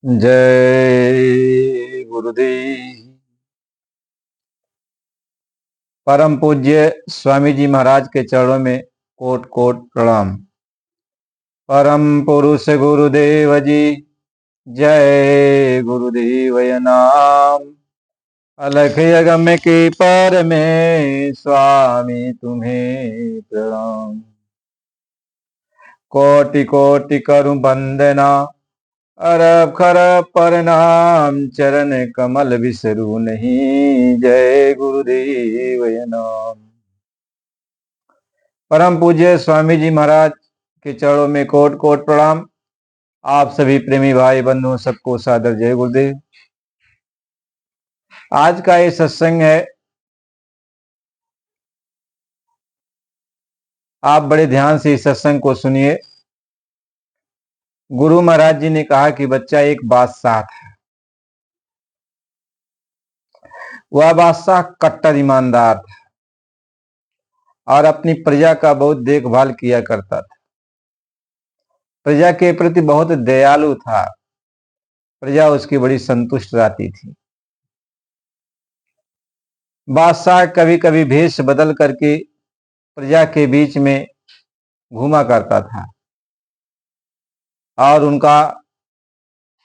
जय गुरुदेव। परम पूज्य स्वामी जी महाराज के चरणों में कोट कोट प्रणाम। परम पुरुष गुरुदेव जी जय गुरुदेव नाम। अलख यगम के पर में स्वामी तुम्हें प्रणाम। कोटि कोटि करूं वंदना, अरब खरब प्रणाम। चरण कमल बिसरू नहीं, जय गुरुदेव नाम। परम पूज्य स्वामी जी महाराज के चरणों में कोट कोट प्रणाम। आप सभी प्रेमी भाई बंधुओं सबको सादर जय गुरुदेव। आज का ये सत्संग है, आप बड़े ध्यान से इस सत्संग को सुनिए। गुरु महाराज जी ने कहा कि बच्चा एक बादशाह था। वह बादशाह कट्टर ईमानदार था और अपनी प्रजा का बहुत देखभाल किया करता था। प्रजा के प्रति बहुत दयालु था। प्रजा उसकी बड़ी संतुष्ट रहती थी। बादशाह कभी कभी भेष बदल करके प्रजा के बीच में घूमा करता था और उनका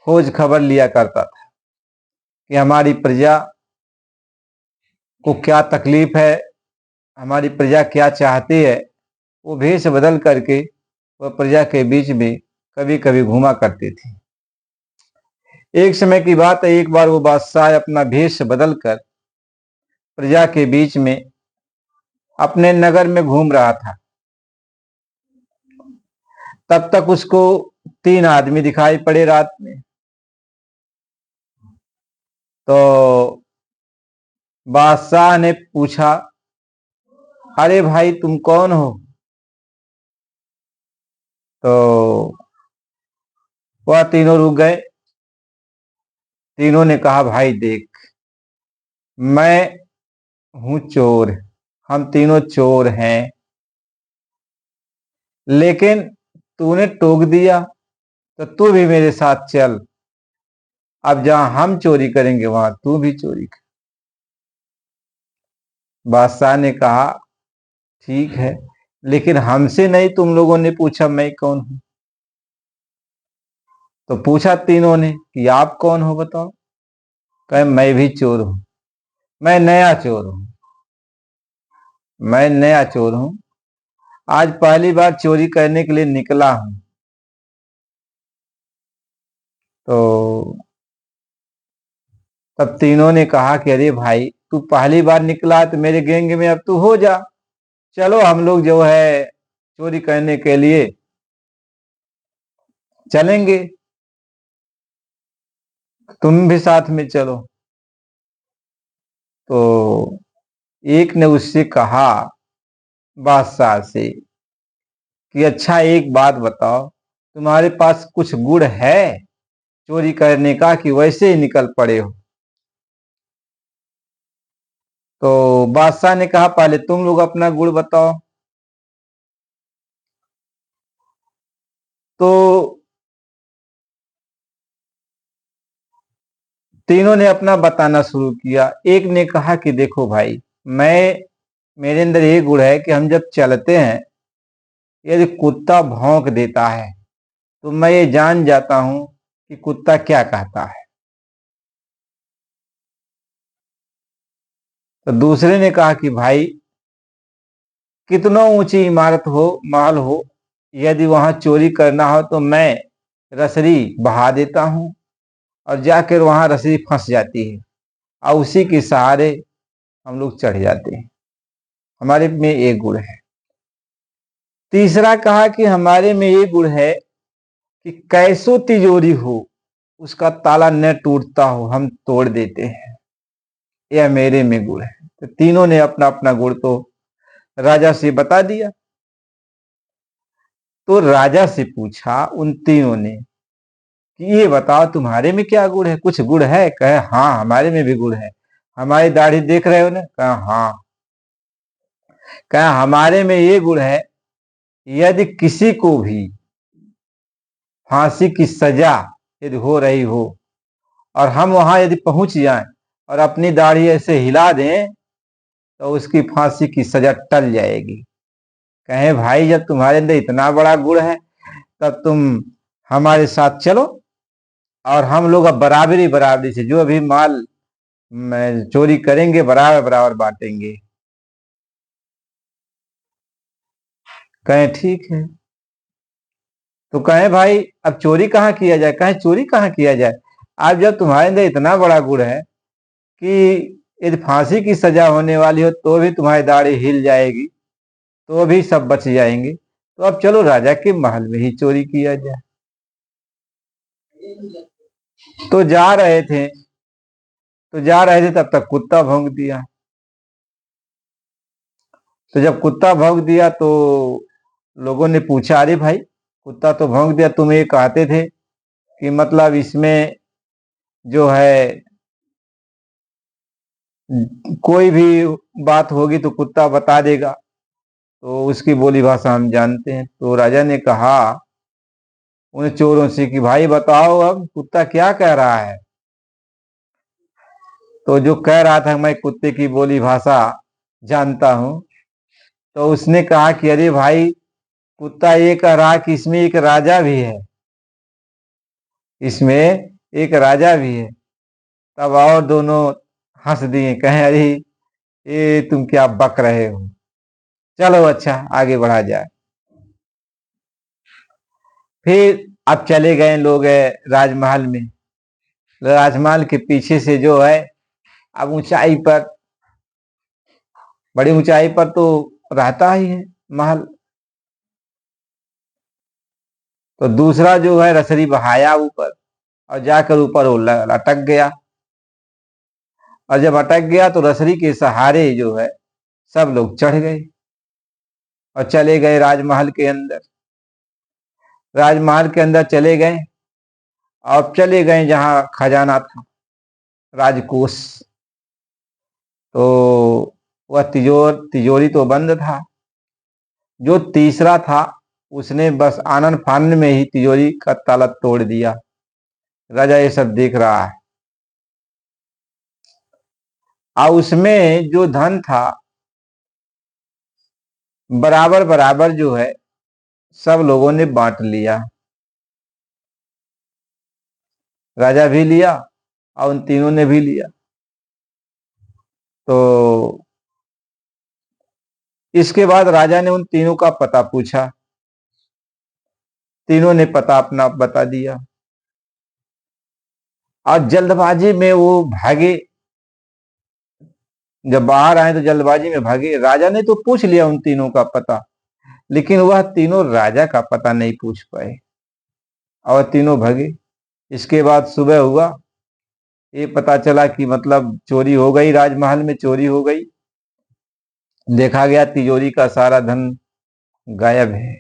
खोज खबर लिया करता था कि हमारी प्रजा को क्या तकलीफ है, हमारी प्रजा क्या चाहती है। वो भेष बदल करके वह प्रजा के बीच में कभी कभी घूमा करती थी। एक समय की बात है, एक बार वो बादशाह अपना भेष बदल कर प्रजा के बीच में अपने नगर में घूम रहा था। तब तक उसको 3 आदमी दिखाई पड़े रात में। तो बादशाह ने पूछा, अरे भाई तुम कौन हो? तो वह तीनों रुक गए। तीनों ने कहा, भाई देख, मैं हूं चोर, हम तीनों चोर हैं, लेकिन तूने टोक दिया तो तू भी मेरे साथ चल। अब जहां हम चोरी करेंगे वहां तू भी चोरी कर। बादशाह ने कहा, ठीक है, लेकिन हमसे नहीं तुम लोगों ने पूछा मैं कौन हूं। तो पूछा तीनों ने कि आप कौन हो बताओ। कहे, मैं भी चोर हूं, मैं नया चोर हूं, मैं नया चोर हूं, आज पहली बार चोरी करने के लिए निकला हूं। तो तब तीनों ने कहा कि अरे भाई तू पहली बार निकला तो मेरे गैंग में अब तू हो जा। चलो हम लोग जो है चोरी करने के लिए चलेंगे, तुम भी साथ में चलो। तो एक ने उससे कहा, बादशाह से, कि अच्छा एक बात बताओ, तुम्हारे पास कुछ गुड़ है चोरी करने का कि वैसे ही निकल पड़े हो? तो बादशाह ने कहा, पहले तुम लोग अपना गुड़ बताओ। तो तीनों ने अपना बताना शुरू किया। एक ने कहा कि देखो भाई, मेरे अंदर ये गुण है कि हम जब चलते हैं, यदि कुत्ता भौंक देता है तो मैं ये जान जाता हूं कि कुत्ता क्या कहता है। तो दूसरे ने कहा कि भाई, कितना ऊंची इमारत हो, महल हो, यदि वहां चोरी करना हो तो मैं रसरी बहा देता हूं और जाकर वहां रसरी फंस जाती है और उसी के सहारे हम लोग चढ़ जाते हैं। हमारे में एक गुण है। तीसरा कहा कि हमारे में ये गुण है कि कैसो तिजोरी हो, उसका ताला न टूटता हो, हम तोड़ देते हैं। यह मेरे में गुण है। तो तीनों ने अपना अपना गुण तो राजा से बता दिया। तो राजा से पूछा उन तीनों ने कि ये बताओ तुम्हारे में क्या गुण है, कुछ गुण है? कहे, हाँ हमारे में भी गुण है। हमारी दाढ़ी देख रहे हो ना? कहा हाँ। कहा हमारे में ये गुण है, यदि किसी को भी फांसी की सजा यदि हो रही हो और हम वहां यदि पहुंच जाएं और अपनी दाढ़ी ऐसे हिला दें तो उसकी फांसी की सजा टल जाएगी। कहें भाई जब तुम्हारे अंदर इतना बड़ा गुण है तब तुम हमारे साथ चलो और हम लोग अब बराबरी बराबरी से जो भी माल चोरी करेंगे बराबर बराबर बांटेंगे। कहें ठीक है। तो कहें भाई अब चोरी कहाँ किया जाए, कहें चोरी कहाँ किया जाए। आज जब तुम्हारे अंदर इतना बड़ा गुण है कि यदि फांसी की सजा होने वाली हो तो भी तुम्हारी दाढ़ी हिल जाएगी, तो भी सब बच जाएंगे, तो अब चलो राजा के महल में ही चोरी किया जाए। तो जा रहे थे तब तक कुत्ता भौंक दिया। तो जब कुत्ता भौंक दिया तो लोगों ने पूछा अरे भाई कुत्ता तो भौंक दिया, तुम ये कहते थे कि मतलब इसमें जो है कोई भी बात होगी तो कुत्ता बता देगा, तो उसकी बोली भाषा हम जानते हैं। तो राजा ने कहा उन चोरों से कि भाई बताओ अब कुत्ता क्या कह रहा है। तो जो कह रहा था मैं कुत्ते की बोली भाषा जानता हूं, तो उसने कहा कि अरे भाई कुत्ता ये कह रहा कि इसमें एक राजा भी है, इसमें एक राजा भी है। तब और दोनों हंस दिए, कहें अरे ये तुम क्या बक रहे हो, चलो अच्छा आगे बढ़ा जाए। फिर अब चले गए लोग राजमहल में। राजमहल के पीछे से जो है अब ऊंचाई पर, बड़ी ऊंचाई पर तो रहता ही है महल। तो दूसरा जो है रसरी बहाया ऊपर और जाकर ऊपर वो अटक गया। और जब अटक गया तो रसरी के सहारे जो है सब लोग चढ़ गए और चले गए राजमहल के अंदर। राजमहल के अंदर चले गए और चले गए जहां खजाना था, राजकोष। तो वह तिजोरी तो बंद था। जो तीसरा था उसने बस आनन फानन में ही तिजोरी का ताला तोड़ दिया। राजा ये सब देख रहा है और उसमें जो धन था बराबर बराबर जो है सब लोगों ने बांट लिया। राजा भी लिया और उन तीनों ने भी लिया। तो इसके बाद राजा ने उन तीनों का पता पूछा, तीनों ने पता अपना बता दिया और जल्दबाजी में वो भागे। जब बाहर आए तो जल्दबाजी में भागे। राजा ने तो पूछ लिया उन तीनों का पता, लेकिन वह तीनों राजा का पता नहीं पूछ पाए और तीनों भागे। इसके बाद सुबह हुआ, ये पता चला कि मतलब चोरी हो गई, राजमहल में चोरी हो गई। देखा गया तिजोरी का सारा धन गायब है,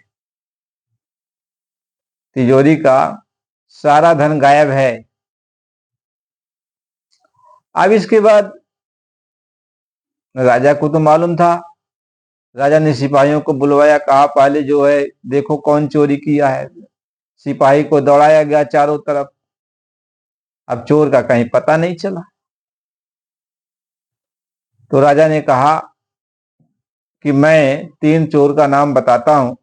तिजोरी का सारा धन गायब है। अब इसके बाद राजा को तो मालूम था। राजा ने सिपाहियों को बुलवाया, कहा पहले जो है देखो कौन चोरी किया है। सिपाही को दौड़ाया गया चारों तरफ। अब चोर का कहीं पता नहीं चला। तो राजा ने कहा कि मैं तीन चोर का नाम बताता हूं,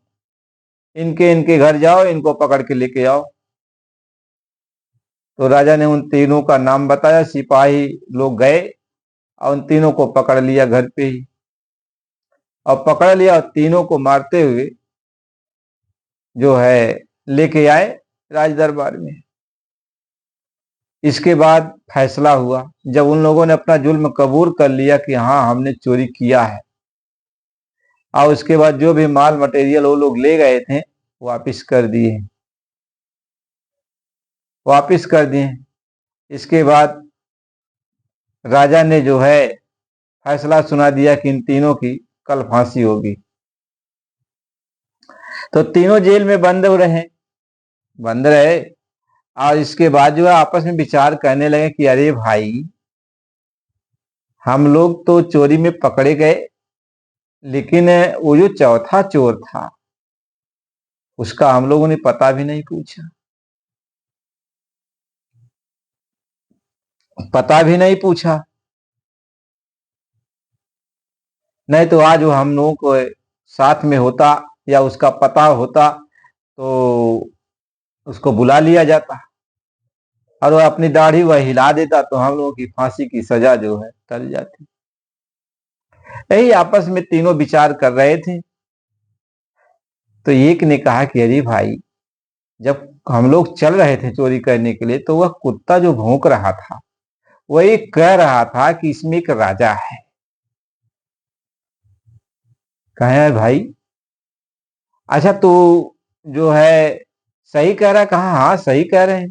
इनके इनके घर जाओ, इनको पकड़ के लेके आओ। तो राजा ने उन तीनों का नाम बताया। सिपाही लोग गए और उन तीनों को पकड़ लिया घर पे ही, और पकड़ लिया और तीनों को मारते हुए जो है लेके आए राज दरबार में। इसके बाद फैसला हुआ, जब उन लोगों ने अपना जुल्म कबूल कर लिया कि हाँ हमने चोरी किया है, और उसके बाद जो भी माल मटेरियल वो लोग ले गए थे वापिस कर दिए, वापिस कर दिए। इसके बाद राजा ने जो है फैसला सुना दिया कि इन तीनों की कल फांसी होगी। तो तीनों जेल में बंद रहे। और इसके बाद जो है आपस में विचार करने लगे कि अरे भाई हम लोग तो चोरी में पकड़े गए, लेकिन वो जो चौथा चोर था उसका हम लोगों ने पता भी नहीं पूछा। पता भी नहीं पूछा। नहीं तो आज वो हम लोगों को साथ में होता या उसका पता होता तो उसको बुला लिया जाता और वह अपनी दाढ़ी वह हिला देता तो हम लोगों की फांसी की सजा जो है टल जाती। यही आपस में तीनों विचार कर रहे थे। तो एक ने कहा कि अरे भाई, जब हम लोग चल रहे थे चोरी करने के लिए तो वह कुत्ता जो भौंक रहा था वही कह रहा था कि इसमें एक राजा है। कहे भाई अच्छा तू जो है सही कह रहा है? कहा हाँ सही कह रहे हैं।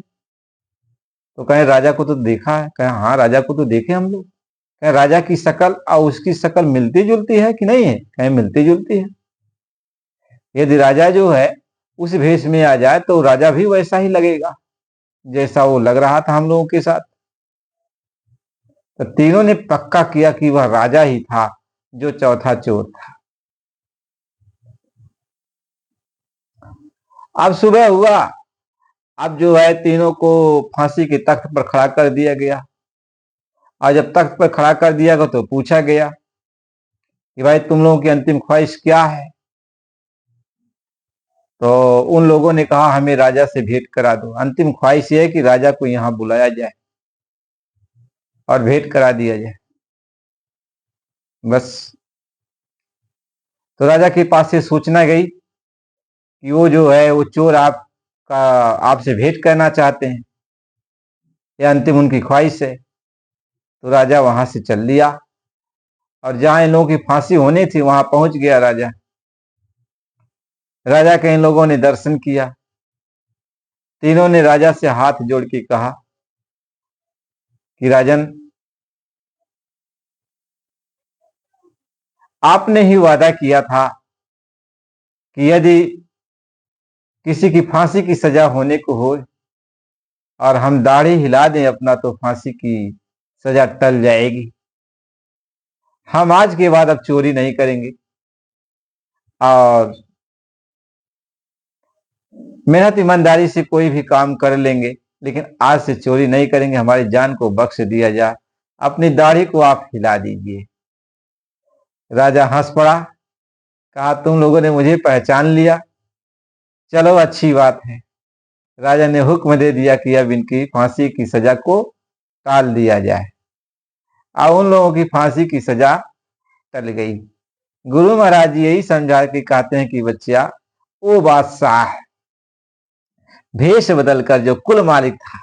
तो कहे राजा को तो देखा है? कहे हाँ राजा को तो देखे हम लोग। कहे राजा की शक्ल और उसकी शक्ल मिलती जुलती है कि नहीं है? कहे मिलती जुलती है। यदि राजा जो है उस भेष में आ जाए तो राजा भी वैसा ही लगेगा जैसा वो लग रहा था हम लोगों के साथ। तो तीनों ने पक्का किया कि वह राजा ही था जो चौथा चोर था। अब सुबह हुआ। अब जो है तीनों को फांसी के तख्त पर खड़ा कर दिया गया। और जब तख्त पर खड़ा कर दिया गया तो पूछा गया कि भाई तुम लोगों की अंतिम ख्वाहिश क्या है? तो उन लोगों ने कहा हमें राजा से भेंट करा दो। अंतिम ख्वाहिश यह है कि राजा को यहां बुलाया जाए और भेंट करा दिया जाए बस। तो राजा के पास से सूचना गई कि वो जो है वो चोर आपका आपसे भेंट करना चाहते हैं, यह अंतिम उनकी ख्वाहिश है। तो राजा वहां से चल लिया और जहां इन लोगों की फांसी होनी थी वहां पहुंच गया राजा। राजा के इन लोगों ने दर्शन किया। तीनों ने राजा से हाथ जोड़ के कहा कि राजन, आपने ही वादा किया था कि यदि किसी की फांसी की सजा होने को हो और हम दाढ़ी हिला दें अपना तो फांसी की सजा टल जाएगी। हम आज के बाद अब चोरी नहीं करेंगे और मेहनत ईमानदारी से कोई भी काम कर लेंगे, लेकिन आज से चोरी नहीं करेंगे। हमारी जान को बख्श दिया जाए, अपनी दाढ़ी को आप हिला दीजिए। राजा हंस पड़ा, कहा तुम लोगों ने मुझे पहचान लिया, चलो अच्छी बात है। राजा ने हुक्म दे दिया कि अब इनकी फांसी की सजा को टाल दिया जाए। अब उन लोगों की फांसी की सजा टल गई। गुरु महाराज जी यही समझा के कहते हैं कि बच्चा, वो बादशाह भेष बदल कर, जो कुल मालिक था,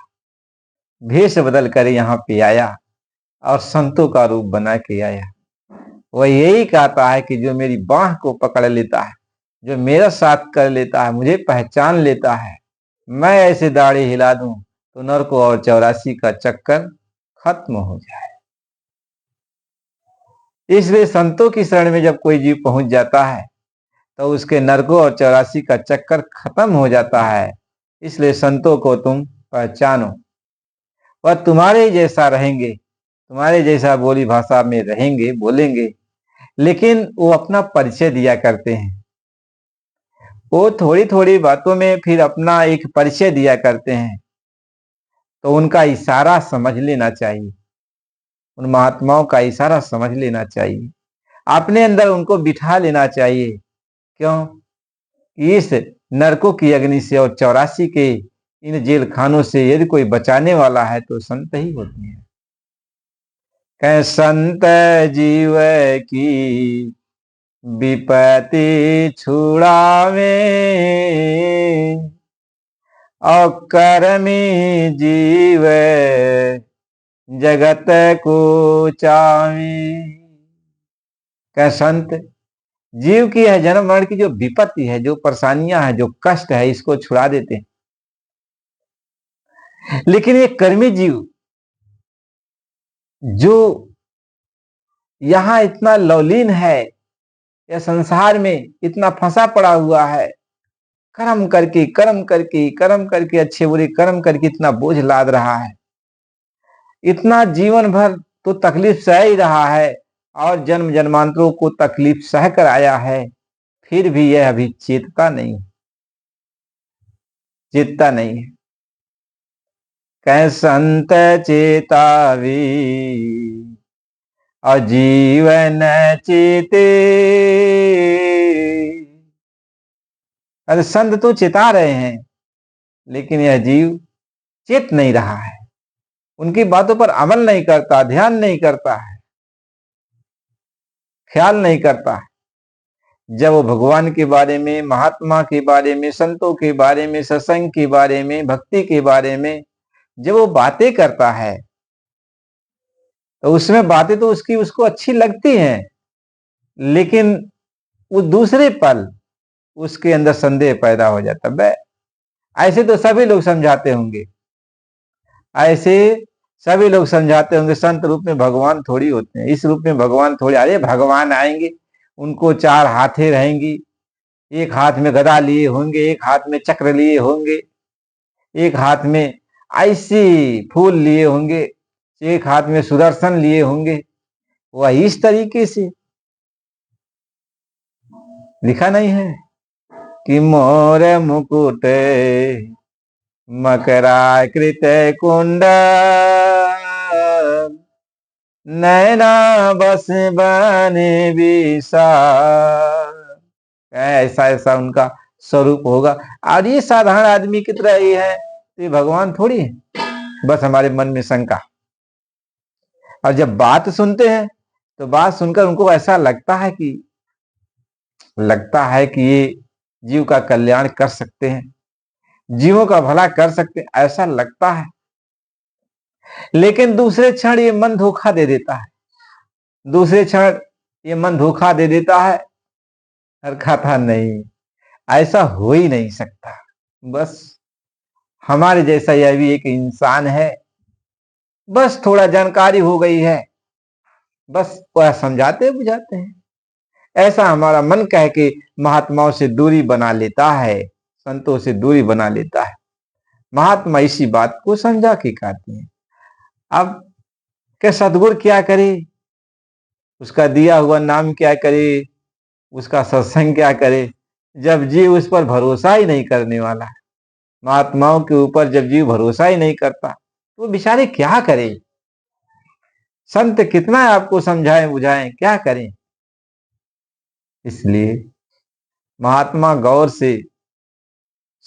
भेष बदल कर यहाँ पे आया और संतों का रूप बना के आया। वह यही कहता है कि जो मेरी बाह को पकड़ लेता है, जो मेरा साथ कर लेता है, मुझे पहचान लेता है, मैं ऐसे दाढ़ी हिला दूं तो नरक और 84 का चक्कर खत्म हो जाए। इसलिए संतों की शरण में जब कोई जीव पहुंच जाता है तो उसके नरकों और 84 का चक्कर खत्म हो जाता है। इसलिए संतों को तुम पहचानो, वह तुम्हारे जैसा रहेंगे, तुम्हारे जैसा बोली भाषा में रहेंगे, बोलेंगे, लेकिन वो अपना परिचय दिया करते हैं। वो थोड़ी थोड़ी बातों में फिर अपना एक परिचय दिया करते हैं। तो उनका इशारा समझ लेना चाहिए, उन महात्माओं का इशारा समझ लेना चाहिए, अपने अंदर उनको बिठा लेना चाहिए। क्यों? इस नरकों की अग्नि से और 84 के इन जेल खानों से यदि कोई बचाने वाला है तो संत ही होते हैं। कह संत जीव की विपत्ति छुड़ावे और कर्मी जीव जगत को चावे। कह संत जीव की है जन्म मरण की जो विपत्ति है, जो परेशानियां है, जो कष्ट है, इसको छुड़ा देते हैं। लेकिन ये कर्मी जीव जो यहां इतना लौलीन है, या संसार में इतना फंसा पड़ा हुआ है, कर्म करके कर्म करके कर्म करके अच्छे बुरे कर्म करके इतना बोझ लाद रहा है, इतना जीवन भर तो तकलीफ सह ही रहा है और जन्म जन्मांतरों को तकलीफ सह कर आया है, फिर भी यह अभी चेतता नहीं है। कै संत चेतावी और जीवन चेते। अरे संत तो चिता रहे हैं, लेकिन यह जीव चेत नहीं रहा है, उनकी बातों पर अमल नहीं करता, ध्यान नहीं करता है, ख्याल नहीं करता है। जब वो भगवान के बारे में, महात्मा के बारे में, संतों के बारे में, सत्संग के बारे में, भक्ति के बारे में जब वो बातें करता है, तो उसमें बातें तो उसको अच्छी लगती हैं, लेकिन वो दूसरे पल उसके अंदर संदेह पैदा हो जाता है। ऐसे तो सभी लोग समझाते होंगे, ऐसे सभी लोग समझाते होंगे, संत रूप में भगवान थोड़ी होते हैं, इस रूप में भगवान थोड़ी। अरे भगवान आएंगे, उनको 4 हाथें रहेंगी, एक हाथ में गदा लिए होंगे, एक हाथ में चक्र लिए होंगे, एक हाथ में ऐसी फूल लिए होंगे, एक हाथ में सुदर्शन लिए होंगे। वह इस तरीके से लिखा नहीं है कि मोर मुकुट मकराकृत कुंडल नैना बस बने विशाल। ऐसा ऐसा उनका स्वरूप होगा। और ये साधारण आदमी की तरह ही है, तो ये भगवान थोड़ी है। बस हमारे मन में शंका। और जब बात सुनते हैं तो बात सुनकर उनको ऐसा लगता है कि ये जीव का कल्याण कर सकते हैं, जीवों का भला कर सकते हैं, ऐसा लगता है। लेकिन दूसरे क्षण ये मन धोखा दे देता है, दूसरे क्षण ये मन धोखा दे देता है और कहता नहीं, ऐसा हो ही नहीं सकता। बस हमारे जैसा यह भी एक इंसान है, बस थोड़ा जानकारी हो गई है, बस वह समझाते बुझाते हैं। ऐसा हमारा मन कह के महात्माओं से दूरी बना लेता है, संतों से दूरी बना लेता है। महात्मा इसी बात को समझा के कहते हैं। अब क्या सदगुरु क्या करे, उसका दिया हुआ नाम क्या करे, उसका सत्संग क्या करे, जब जीव उस पर भरोसा ही नहीं करने वाला है। महात्माओं के ऊपर जब जीव भरोसा ही नहीं करता, तो बेचारे क्या करें। संत कितना आपको समझाएं बुझाएं, क्या करें। इसलिए महात्मा गौर से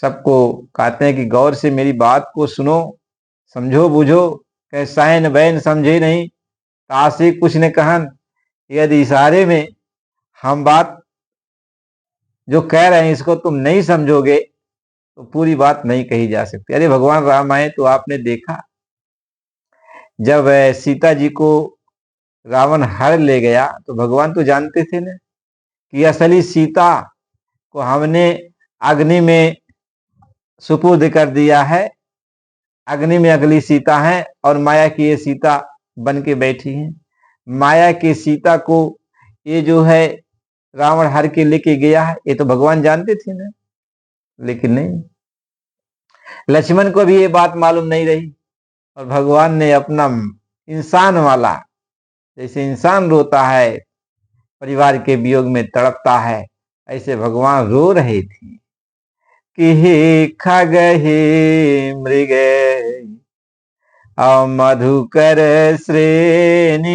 सबको कहते हैं कि गौर से मेरी बात को सुनो, समझो बुझो। कैसाइन बैन समझे नहीं, तासे कुछ ने कहन। यदि इशारे में हम बात जो कह रहे हैं इसको तुम नहीं समझोगे, तो पूरी बात नहीं कही जा सकती। अरे भगवान राम आए तो आपने देखा, जब सीता जी को रावण हर ले गया, तो भगवान तो जानते थे ना कि असली सीता को हमने अग्नि में सुपुर्द कर दिया है, अग्नि में अगली सीता है, और माया की ये सीता बन के बैठी है। माया की सीता को ये जो है रावण हर के लेके गया है, ये तो भगवान जानते थे ना। लेकिन नहीं, लक्ष्मण को भी ये बात मालूम नहीं रही, और भगवान ने अपना इंसान वाला, जैसे इंसान रोता है परिवार के वियोग में तड़पता है, ऐसे भगवान रो रहे थे कि हे खग हे मृग मधुकर श्रेणी